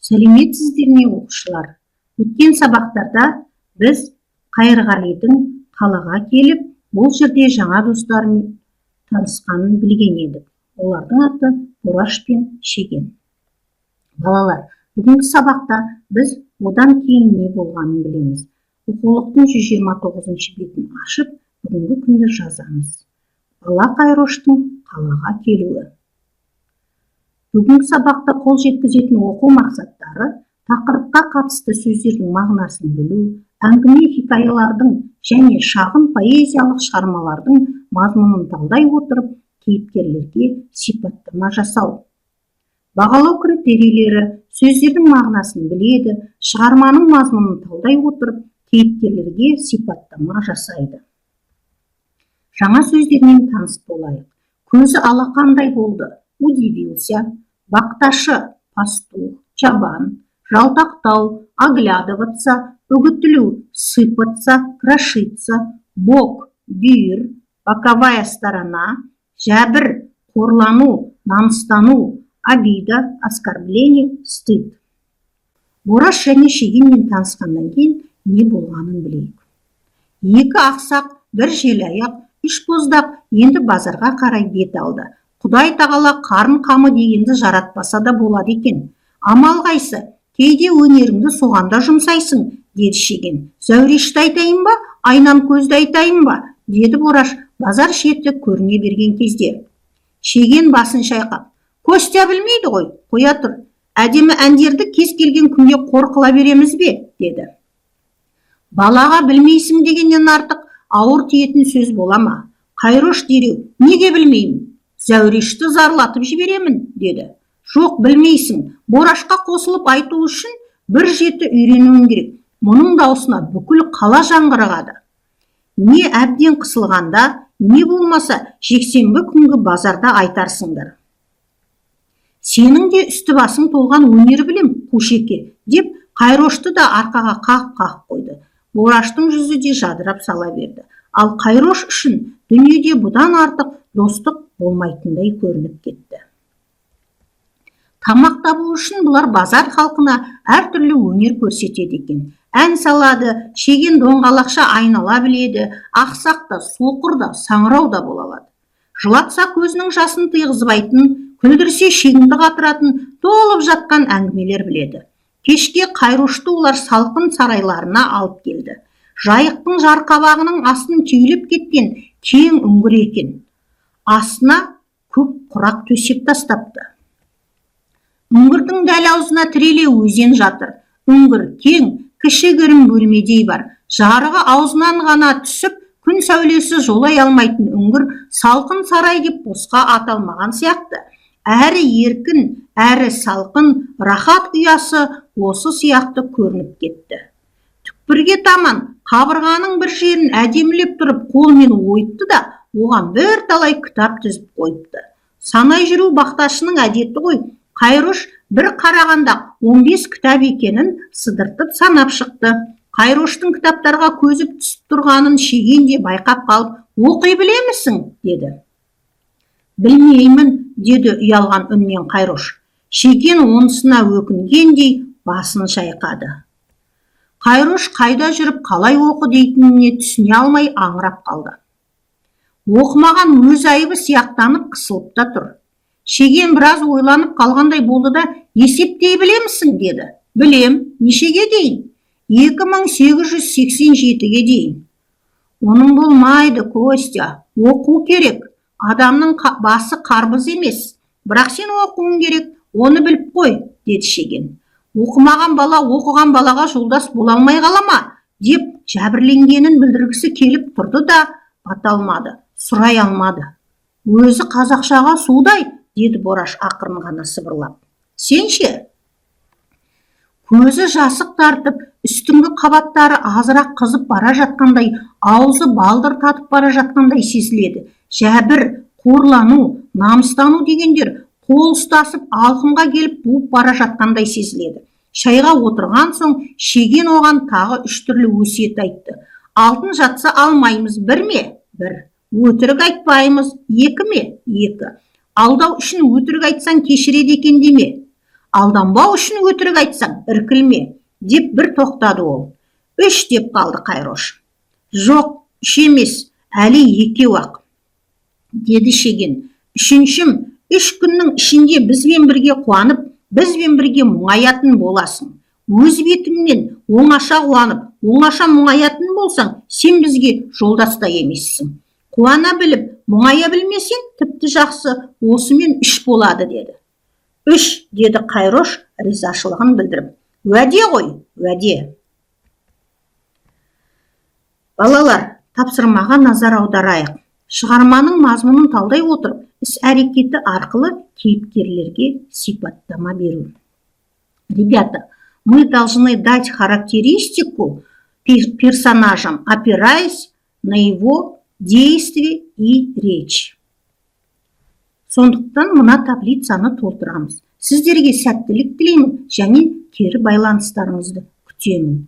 Сәлеметсіздер ме оқушылар? Өткен сабақтарда біз Қайырғалидың қалаға келіп, бұл жерде жаңа достарымен танысқанын білген едік. Олардың аты Бораш пен Шеген. Балалар, бүгінгі сабақта біз одан кейін не болғанын білеміз. Оқулықтың 129 бетін ашып, бүгінгі күнді жазамыз. Бала Қайроштың қалаға келуі. Бүгінгі сабақта қол жеткізетін оқу мақсаттары тақырыпқа қатысты сөздердің мағынасын білу, әңгіме хикаялардың және шағын поэзиялық шығармалардың мазмұнын талдай отырып, кейіпкерлерге сипаттама жасау. Бағалау критерийлері сөздердің мағынасын біледі, шығарманың мазмұнын талдай отырып, кейіпкерлерге сипаттама жасайды. Жаңа сөздермен таныс болайық. Көзі алақандай болды. Удивился, бақташы, пастух, чабан, жалтақтау, оглядываться, үгітілу, сыпаться, крошиться, бок, бүйір, боковая сторона, жәбір, қорлану, намыстану, обида, оскорбление, стыд. Бораш және Шегенмен танысқаннан кейін не болғанын білейік. Екі ақсақ, бір желаяқ, үш боздақ енді базарға қарай бет алды. Құдай тағала қарын қамы дегенді жаратпаса да болады екен. Амал қайсы, кейде өнеріңді соғанда жұмсайсың, деді Шеген. Зәурешті айтайын ба, айнам көзді айтайын ба, деді Бораш базар шеті көріне берген кезде. Шеген басын шайқап, Костя білмейді ғой, қоя тұр. Әдемі әндерді кез келген күнде қор қыла береміз бе, деді. Балаға білмейсің дегеннен артық ауыр тиетін сөз бола ма? Қайрош дереу, неге білмеймін? Зәурешті зарлатып жіберемін, деді. Жоқ, білмейсің, Борашқа қосылып айту үшін бір жеті үйренуің керек. Мұның даусына бүкіл қала жаңғырығады. Не әбден қысылғанда, не болмаса жексенбі күнгі базарда айтарсыңдар. Сенің де үсті басың толған өнер білем, Қушеке, деп Қайрошты да арқаға қақ қойды. Бораштың жүзі де жадырап сала берді. Ал Қайрош үшін дүниеде бұдан артық достық болмайтындай көрініп кетті. Тамақ табу үшін бұлар базар халқына әртүрлі өнер көрсетеді екен. Ән салады, Шеген доңғалақша айнала біледі, ақсақ та, соқыр да, саңырау да бола алады. Жылатса көзінің жасын тыйғызбайтын, күлдірсе шегінді қатыратын, толып жатқан әңгімелер біледі. Кешке Қайрошты олар салқын сарайларына алып келді. Жайықтың жарқабағының астын түйіліп кеткен кең үңгір екен. Астына көп құрақ төсеп тастапты. Үңгірдің дәл аузына тіреле өзен жатыр. Үңгір кең, кішігірім бөлмедей бар. Жарығы аузынан ғана түсіп, күн сәулесі жолай алмайтын үңгір салқын сарай деп босқа аталмаған сияқты. Әрі еркін, әрі салқын, рахат ұясы осы сияқты көрініп кетті. Түкпірге таман қабырғаның бір жерін әдемілеп тұрып қолмен ойыпты да, оған бір талай кітап тізіп қойыпты. Санай жүру бақташының әдеті ғой. Қайрош бір қарағанда 15 кітап екенін сыдыртып санап шықты. Қайроштың кітаптарға көзіп түсіп тұрғанын Шеген де байқап қалып, оқи білемісің, деді. Білмеймін, деді ұялған үнмен Қайрош. Шеген онысына өкінгендей басын шайқады. Қайрош қайда жүріп қалай оқы дейтініне түсіне алмай аңырап қалды. Оқымаған өз айыбы сияқтанып қысылып та тұр. Шеген біраз ойланып қалғандай болды да, есептей білемісің, деді. Білем, нешеге дейін? 2887-ге дейін. Оның болмайды, Костя, оқу керек. Адамның басы қарбыз емес. Бірақ сен оқуың керек, оны біліп қой, деді Шеген. Оқымаған бала оқыған балаға жолдас бола алмай қала ма, деп жәбірленгенін білдіргісі келіп тұрды да, бата алмады, сұрай алмады. Өзі қазақшаға судай, деді Бораш ақырын ғана сыбырлап. Сен ше? Көзі жасық тартып, үстіңгі қабаттары азырақ қызып бара жатқандай, аузы балдыр татып бара жатқандай сезіледі. Жәбір, қорлану, намыстану дегендер қол ұстасып алқымға келіп буып бара жатқандай сезіледі. Шайға отырған соң Шеген оған тағы 3 түрлі өсиет айтты. Алтын жатса алмаймыз, 1 ме? 1. Өтірік айтпаймыз, 2 ме? 2. Алдау үшін өтірік айтсаң кешіреді екен деме. алданбау үшін өтірік айтсаң, іркілме, деп бір тоқтады ол. 3 деп қалды Қайрош. Жоқ, 3 емес, әлі 2-ақ, деді Шеген. 3-шім, 3 күннің ішінде бізбен бірге қуанып, бізбен бірге мұңаятын боласың. Өз бетіңнен оңаша қуанып, оңаша мұңаятын болсаң, сен бізге жолдаста емессің. Қуана біліп, мұңая білмесең, тіпті жақсы, осымен 3 болады, деді. 3, деді Қайрош ризашылығын білдіріп. Уәде ғой, уәде. Балалар, тапсырмаға назар аударайық. Шығарманың мазмұнын талдай отырып, іс-әрекеті арқылы кейіпкерлерге сипаттама беру. Ребята, мы должны дать характеристику персонажам, опираясь на его действие и речь. Сондықтан мына таблицаны толтырамыз. Сіздерге сәттілік тілеймін және кері байланыстарыңызды күтемін.